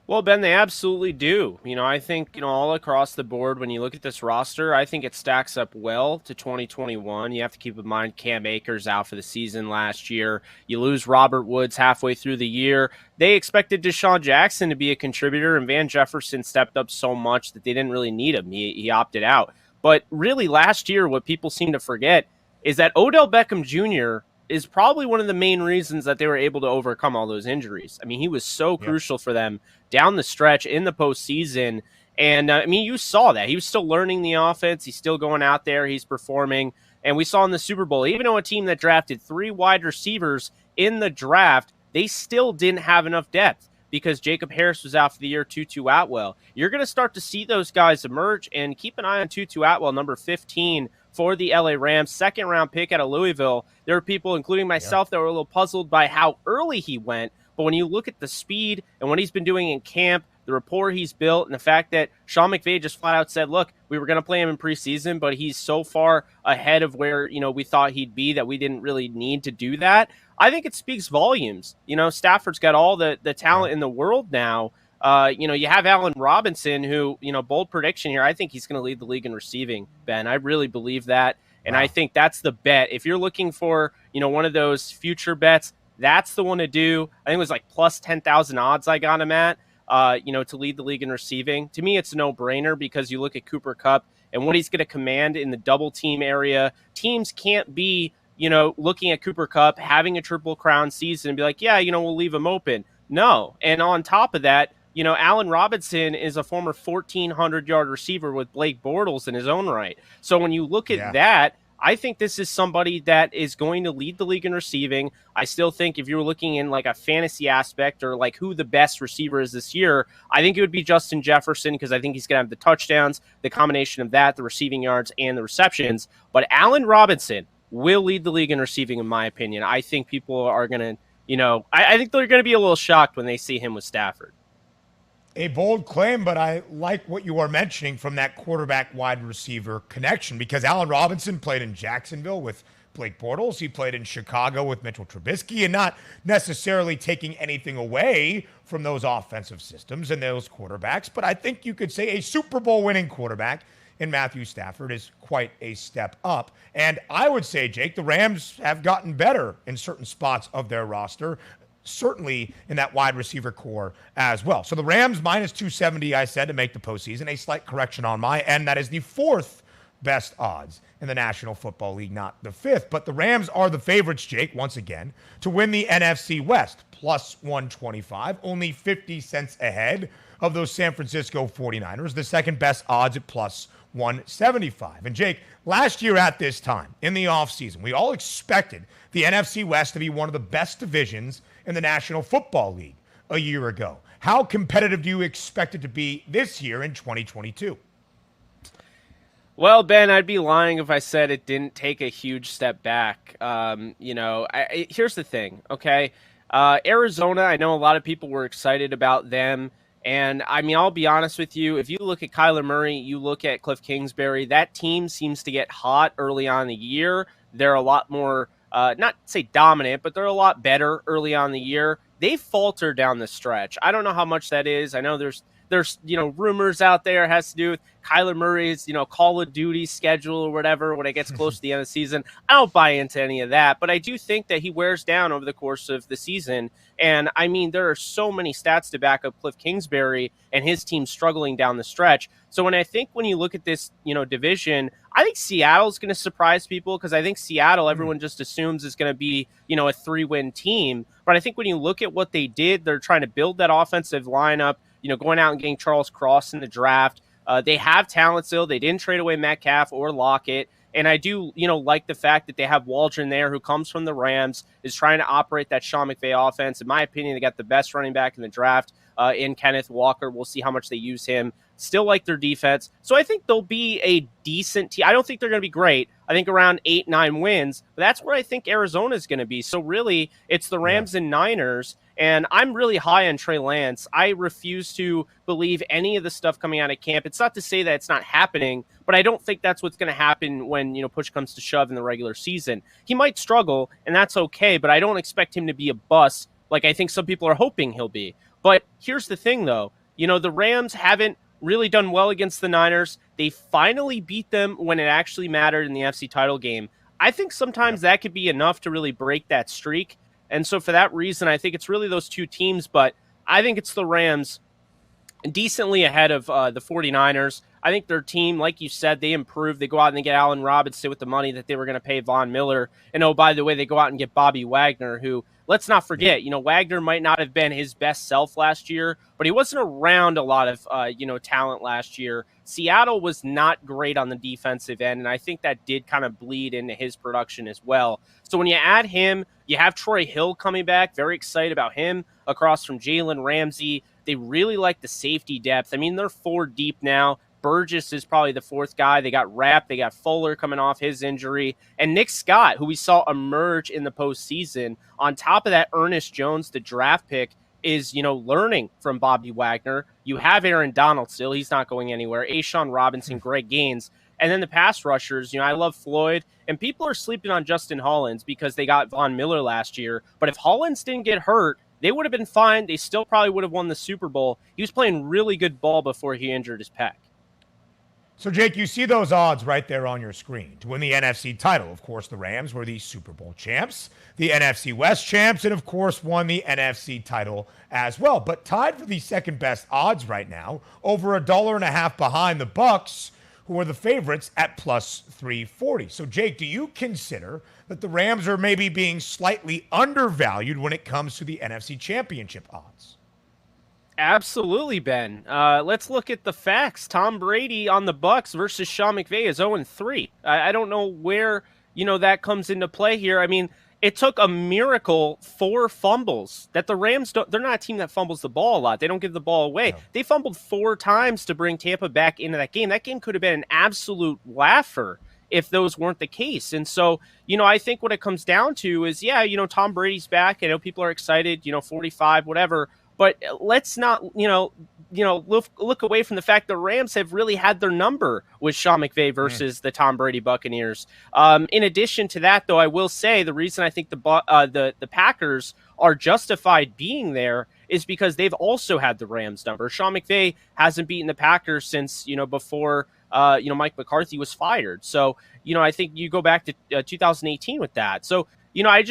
N: Well, Ben, they absolutely do. I think, all across the board, when you look at this roster, I think it stacks up well to 2021. You have to keep in mind Cam Akers out for the season last year. You lose Robert Woods halfway through the year. They expected Deshaun Jackson to be a contributor, and Van Jefferson stepped up so much that they didn't really need him. He opted out. But really, last year, what people seem to forget is that Odell Beckham Jr. is probably one of the main reasons that they were able to overcome all those injuries. I mean, he was so crucial for them down the stretch in the postseason. And, you saw that. He was still learning the offense. He's still going out there. He's performing. And we saw in the Super Bowl, even though a team that drafted 3 wide receivers in the draft, they still didn't have enough depth because Jacob Harris was out for the year, Tutu Atwell. You're going to start to see those guys emerge, and keep an eye on Tutu Atwell, number 15 for the LA Rams, second-round pick out of Louisville. There were people, including myself, that were a little puzzled by how early he went. But when you look at the speed and what he's been doing in camp, the rapport he's built, and the fact that Sean McVay just flat out said, look, we were going to play him in preseason, but he's so far ahead of where, we thought he'd be that we didn't really need to do that. I think it speaks volumes. Stafford's got all the talent in the world now. You have Allen Robinson, who, bold prediction here, I think he's going to lead the league in receiving, Ben. I really believe that. And I think that's the bet. If you're looking for, one of those future bets, that's the one to do. I think it was like plus 10,000 odds I got him at, to lead the league in receiving. To me, it's a no-brainer because you look at Cooper Kupp and what he's going to command in the double team area. Teams can't be, looking at Cooper Kupp, having a Triple Crown season and be like, yeah, we'll leave him open. No. And on top of that, Allen Robinson is a former 1,400-yard receiver with Blake Bortles in his own right. So when you look at that, I think this is somebody that is going to lead the league in receiving. I still think if you were looking in like a fantasy aspect or like who the best receiver is this year, I think it would be Justin Jefferson because I think he's going to have the touchdowns, the combination of that, the receiving yards, and the receptions. But Allen Robinson will lead the league in receiving, in my opinion. I think people are going to, I think they're going to be a little shocked when they see him with Stafford.
A: A bold claim, but I like what you are mentioning from that quarterback wide receiver connection because Allen Robinson played in Jacksonville with Blake Bortles. He played in Chicago with Mitchell Trubisky, and not necessarily taking anything away from those offensive systems and those quarterbacks. But I think you could say a Super Bowl winning quarterback in Matthew Stafford is quite a step up. And I would say, Jake, the Rams have gotten better in certain spots of their roster, certainly in that wide receiver core as well. So the Rams minus 270, I said, to make the postseason. A slight correction on my end. That is the 4th best odds in the National Football League, not the 5th. But the Rams are the favorites, Jake, once again, to win the NFC West, plus 125, only 50 cents ahead of those San Francisco 49ers, the second best odds at plus 175. And Jake, last year at this time in the offseason, we all expected the NFC West to be one of the best divisions in the National Football League a year ago. How competitive do you expect it to be this year in 2022?
N: Well, Ben, I'd be lying if I said it didn't take a huge step back. Here's the thing, okay? Arizona, I know a lot of people were excited about them. And, I'll be honest with you. If you look at Kyler Murray, you look at Cliff Kingsbury, that team seems to get hot early on in the year. They're a lot more, not say dominant, but they're a lot better early on in the year. They falter down the stretch. I don't know how much that is. I know there's rumors out there. It has to do with Kyler Murray's, Call of Duty schedule or whatever when it gets close to the end of the season. I don't buy into any of that, but I do think that he wears down over the course of the season. And, there are so many stats to back up Cliff Kingsbury and his team struggling down the stretch. So when you look at this, division, I think Seattle's going to surprise people because I think Seattle, everyone just assumes is going to be, a 3-win team. But I think when you look at what they did, they're trying to build that offensive lineup, going out and getting Charles Cross in the draft. They have talent still. They didn't trade away Metcalf or Lockett. And I do, like the fact that they have Waldron there who comes from the Rams, is trying to operate that Sean McVay offense. In my opinion, they got the best running back in the draft in Kenneth Walker. We'll see how much they use him. Still like their defense. So I think they'll be a decent team. I don't think they're going to be great. I think around 8-9 wins. But that's where I think Arizona is going to be. So really, it's the Rams and Niners. And I'm really high on Trey Lance. I refuse to believe any of the stuff coming out of camp. It's not to say that it's not happening, but I don't think that's what's going to happen when, push comes to shove in the regular season. He might struggle, and that's okay, but I don't expect him to be a bust like I think some people are hoping he'll be. But here's the thing, though. The Rams haven't really done well against the Niners. They finally beat them when it actually mattered in the NFC title game. I think sometimes that could be enough to really break that streak. And so for that reason, I think it's really those two teams, but I think it's the Rams decently ahead of the 49ers. I think their team, like you said, they improved. They go out and they get Allen Robinson with the money that they were going to pay Von Miller. And oh, by the way, they go out and get Bobby Wagner, who, let's not forget, Wagner might not have been his best self last year, but he wasn't around a lot of, talent last year. Seattle was not great on the defensive end, and I think that did kind of bleed into his production as well. So when you add him, you have Troy Hill coming back. Very excited about him across from Jalen Ramsey. They really like the safety depth. I mean, they're 4 deep now. Burgess is probably the 4th guy. They got Rapp. They got Fuller coming off his injury. And Nick Scott, who we saw emerge in the postseason. On top of that, Ernest Jones, the draft pick, is, learning from Bobby Wagner. You have Aaron Donald still. He's not going anywhere. A'Shaun Robinson, Greg Gaines. And then the pass rushers, I love Floyd. And people are sleeping on Justin Hollins because they got Von Miller last year. But if Hollins didn't get hurt, they would have been fine. They still probably would have won the Super Bowl. He was playing really good ball before he injured his pec.
A: So, Jake, you see those odds right there on your screen. To win the NFC title, of course, the Rams were the Super Bowl champs, the NFC West champs, and, of course, won the NFC title as well. But tied for the second best odds right now, over $1.50 behind the Bucs, who are the favorites at plus 340. So, Jake, do you consider that the Rams are maybe being slightly undervalued when it comes to the NFC Championship odds?
N: Absolutely, Ben. Let's look at the facts. Tom Brady on the Bucs versus Sean McVay is 0-3. I don't know where, that comes into play here. I mean, it took a miracle 4 fumbles that the Rams they're not a team that fumbles the ball a lot. They don't give the ball away. No. They fumbled 4 times to bring Tampa back into that game. That game could have been an absolute laugher if those weren't the case. And so, I think what it comes down to is, Tom Brady's back. I know people are excited, 45, whatever. But let's not, look away from the fact the Rams have really had their number with Sean McVay versus the Tom Brady Buccaneers. In addition to that, though, I will say the reason I think the Packers are justified being there is because they've also had the Rams number. Sean McVay hasn't beaten the Packers since, before Mike McCarthy was fired. So, I think you go back to 2018 with that. So, I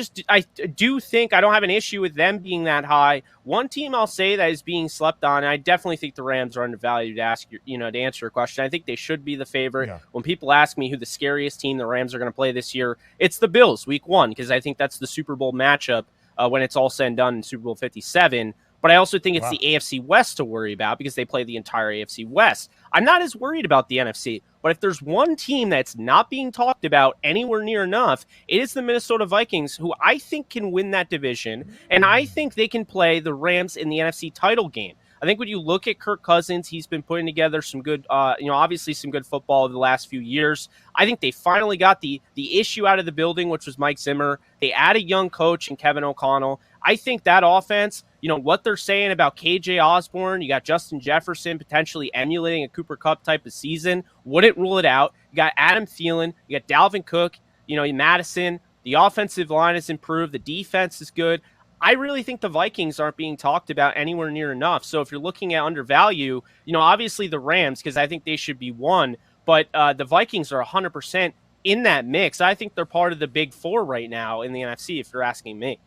N: do think I don't have an issue with them being that high. One team I'll say that is being slept on, and I definitely think the Rams are undervalued to answer your question. I think they should be the favorite. Yeah. When people ask me who the scariest team the Rams are going to play this year, it's the Bills week 1, because I think that's the Super Bowl matchup when it's all said and done in Super Bowl 57. But I also think it's the AFC West to worry about because they play the entire AFC West. I'm not as worried about the NFC, but if there's one team that's not being talked about anywhere near enough, it is the Minnesota Vikings, who I think can win that division, and I think they can play the Rams in the NFC title game. I think when you look at Kirk Cousins, he's been putting together some good, obviously some good football over the last few years. I think they finally got the issue out of the building, which was Mike Zimmer. They add a young coach in Kevin O'Connell. I think that offense, what they're saying about KJ Osborne, you got Justin Jefferson potentially emulating a Cooper Kupp type of season, wouldn't rule it out. You got Adam Thielen, you got Dalvin Cook, Madison. The offensive line has improved. The defense is good. I really think the Vikings aren't being talked about anywhere near enough. So if you're looking at undervalue, obviously the Rams, because I think they should be 1, but the Vikings are 100% in that mix. I think they're part of the big 4 right now in the NFC, if you're asking me.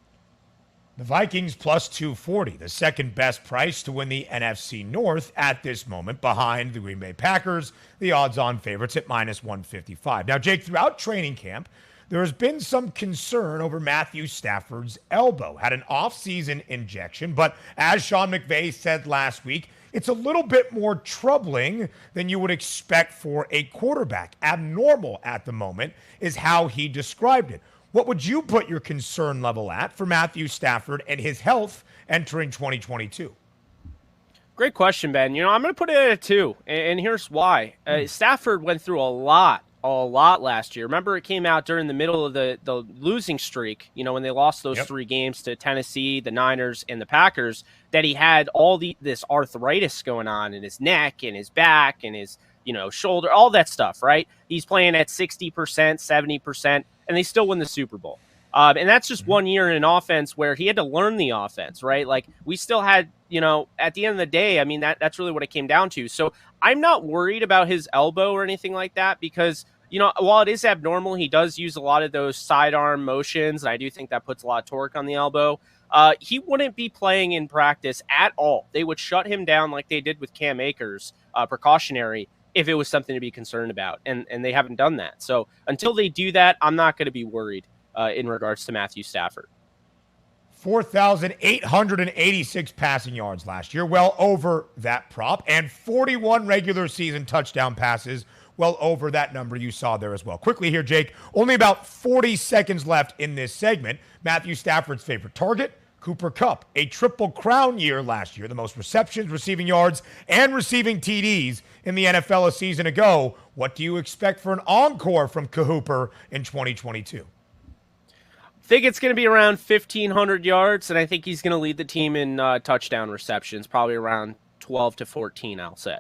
A: The Vikings plus 240, the second best price to win the NFC North at this moment, behind the Green Bay Packers, the odds-on favorites at minus 155. Now, Jake, throughout training camp, there has been some concern over Matthew Stafford's elbow. Had an off-season injection, but as Sean McVay said last week, it's a little bit more troubling than you would expect for a quarterback. Abnormal at the moment is how he described it. What would you put your concern level at for Matthew Stafford and his health entering 2022?
N: Great question, Ben. I'm going to put it at a 2, and here's why. Stafford went through a lot last year. Remember, it came out during the middle of the losing streak, when they lost those 3 games to Tennessee, the Niners, and the Packers, that he had all this arthritis going on in his neck and his back and his shoulder, all that stuff, right? He's playing at 60%, 70%, and they still win the Super Bowl. And that's just 1 year in an offense where he had to learn the offense, right? Like, we still had, at the end of the day, I mean, that's really what it came down to. So I'm not worried about his elbow or anything like that because, while it is abnormal, he does use a lot of those sidearm motions. And I do think that puts a lot of torque on the elbow. He wouldn't be playing in practice at all. They would shut him down like they did with Cam Akers, precautionary, if it was something to be concerned about. And they haven't done that. So until they do that, I'm not going to be worried in regards to Matthew Stafford.
A: 4,886 passing yards last year, well over that prop, and 41 regular season touchdown passes, well over that number you saw there as well. Quickly here, Jake, only about 40 seconds left in this segment. Matthew Stafford's favorite target, Cooper Kupp, a triple crown year last year, the most receptions, receiving yards, and receiving TDs in the NFL a season ago. What do you expect for an encore from Cooper in 2022?
N: I think it's going to be around 1,500 yards, and I think he's going to lead the team in touchdown receptions, probably around 12 to 14, I'll say.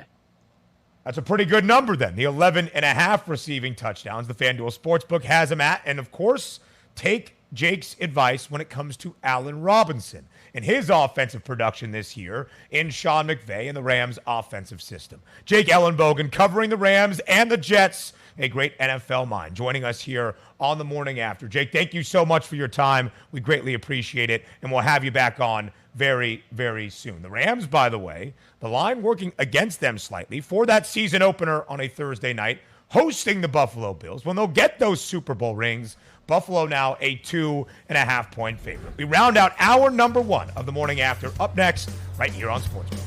A: That's a pretty good number then. The 11.5 receiving touchdowns the FanDuel Sportsbook has him at. And, of course, take Jake's advice when it comes to Allen Robinson and his offensive production this year in Sean McVay and the Rams' offensive system. Jake Ellenbogen covering the Rams and the Jets, a great NFL mind, joining us here on the morning after. Jake, thank you so much for your time. We greatly appreciate it, and we'll have you back on very, very soon. The Rams, by the way, the line working against them slightly for that season opener on a Thursday night, hosting the Buffalo Bills. When they'll get those Super Bowl rings, Buffalo now a 2.5-point favorite. We round out hour number 1 of the morning after, up next, right here on Sportsbook.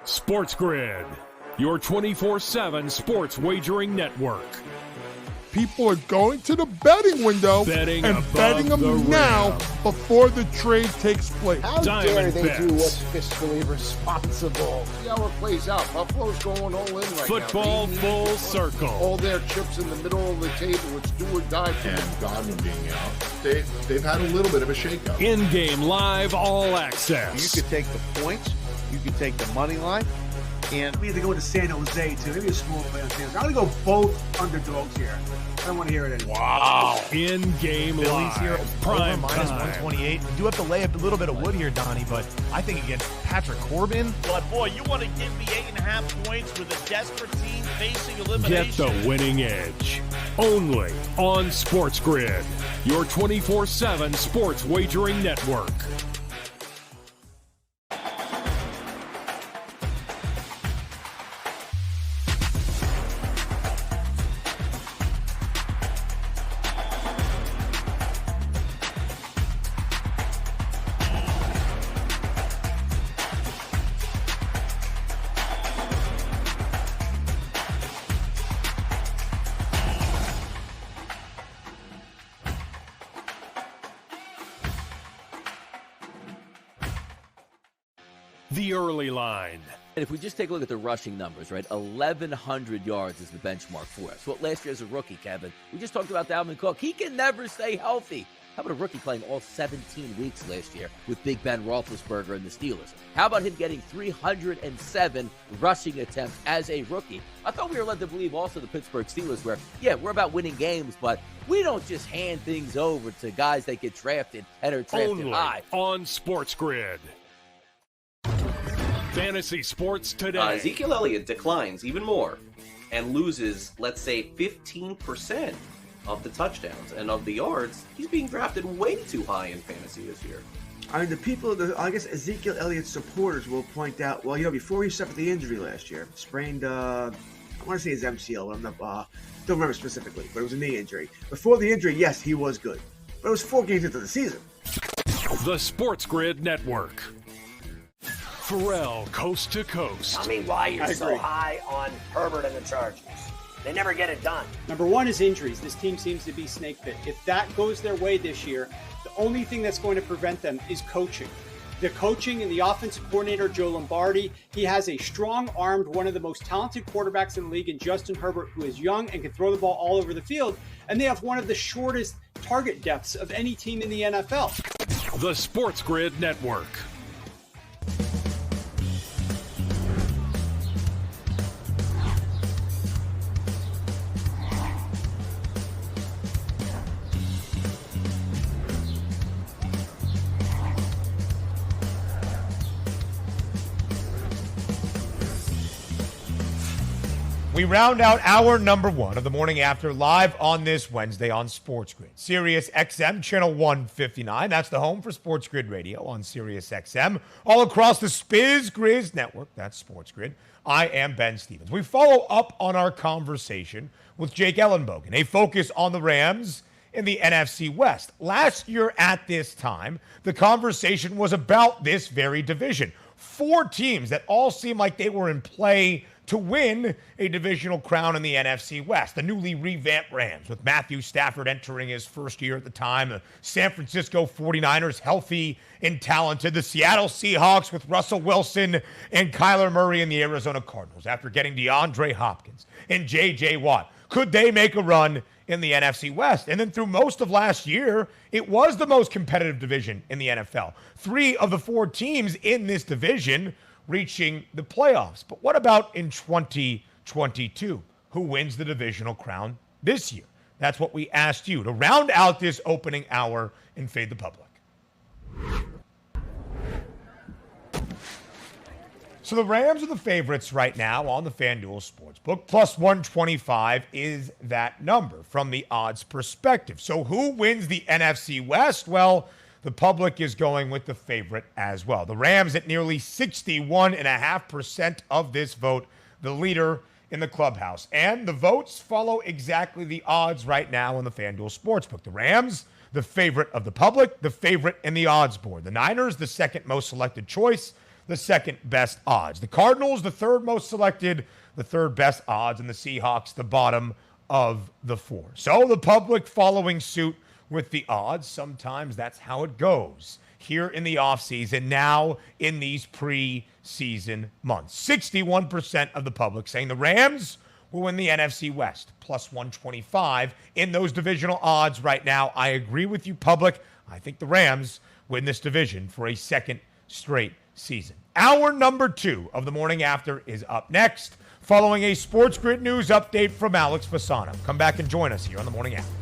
C: Sports Grid, your 24/7 sports wagering network.
O: People are going to the betting window and betting them now before the trade takes place.
H: How dare they do what's fiscally responsible? See how it plays out. Buffalo's going all in right now.
C: Football full circle.
H: All their chips in the middle of the table. It's do or die for them.
P: And Godwin being out, they've had a little bit of a shakeup.
C: In-game live all access.
H: You could take the points. You could take the money line. And
Q: we have to go to San Jose, too. Maybe a small play on San Jose. I'm going to go both underdogs here. I don't want to hear it anymore.
C: Wow. In-game live.
R: Here,
C: prime
R: minus
C: time.
R: 128. We do have to lay a little bit of wood here, Donnie, but I think against Patrick Corbin.
I: But, boy, you want to give me 8.5 points with a desperate team facing elimination.
C: Get the winning edge. Only on Sports Grid, your 24/7 sports wagering network. The early line.
D: And if we just take a look at the rushing numbers, right, 1,100 yards is the benchmark for us. Well, last year as a rookie, Kevin, we just talked about Dalvin Cook. He can never stay healthy. How about a rookie playing all 17 weeks last year with Big Ben Roethlisberger and the Steelers? How about him getting 307 rushing attempts as a rookie? I thought we were led to believe also the Pittsburgh Steelers were, we're about winning games, but we don't just hand things over to guys that get drafted and are drafted
C: Only
D: high.
C: On Sports Grid. Fantasy Sports Today.
F: Ezekiel Elliott declines even more and loses, let's say, 15% of the touchdowns and of the yards. He's being drafted way too high in fantasy this year.
Q: I mean, I guess Ezekiel Elliott's supporters will point out, well, before he suffered the injury last year, sprained, I want to say his MCL, but I'm not, don't remember specifically, but it was a knee injury. Before the injury, yes, he was good, but it was 4 games into the season.
C: The Sports Grid Network. Pharrell, coast to coast.
G: Tell me why you're so high on Herbert and the Chargers. They never get it done.
S: Number one is injuries. This team seems to be snake bit. If that goes their way this year, the only thing that's going to prevent them is coaching. the coaching and the offensive coordinator, Joe Lombardi. He has a strong-armed, one of the most talented quarterbacks in the league in Justin Herbert, who is young and can throw the ball all over the field. And they have one of the shortest target depths of any team in the NFL.
C: The Sports Grid Network.
A: We round out hour number 1 of the morning after live on this Wednesday on Sports Grid. Sirius XM channel 159. That's the home for Sports Grid Radio on Sirius XM. All across the Spiz Grizz network. That's Sports Grid. I am Ben Stevens. We follow up on our conversation with Jake Ellenbogen, a focus on the Rams in the NFC West. Last year at this time, the conversation was about this very division. 4 teams that all seemed like they were in play to win a divisional crown in the NFC West. The newly revamped Rams with Matthew Stafford entering his first year at the time. The San Francisco 49ers healthy and talented. The Seattle Seahawks with Russell Wilson and Kyler Murray and the Arizona Cardinals after getting DeAndre Hopkins and J.J. Watt. Could they make a run in the NFC West? And then through most of last year, it was the most competitive division in the NFL. 3 of the 4 teams in this division reaching the playoffs. But what about in 2022? Who wins the divisional crown this year? That's what we asked you to round out this opening hour and Fade the Public. So the Rams are the favorites right now on the FanDuel Sportsbook. Plus 125 is that number from the odds perspective. So who wins the NFC West? Well, the public is going with the favorite as well. The Rams at nearly 61.5% of this vote, the leader in the clubhouse. And the votes follow exactly the odds right now on the FanDuel Sportsbook. The Rams, the favorite of the public, the favorite in the odds board. The Niners, the second most selected choice, the second best odds. The Cardinals, the third most selected, the third best odds. And the Seahawks, the bottom of the 4. So the public following suit with the odds. Sometimes that's how it goes here in the offseason, now in these preseason months. 61% of the public saying the Rams will win the NFC West, plus 125 in those divisional odds right now. I agree with you, public. I think the Rams win this division for a second straight season. Hour number 2 of the morning after is up next, following a Sports Grid news update from Alex Fasano. Come back and join us here on the Morning After.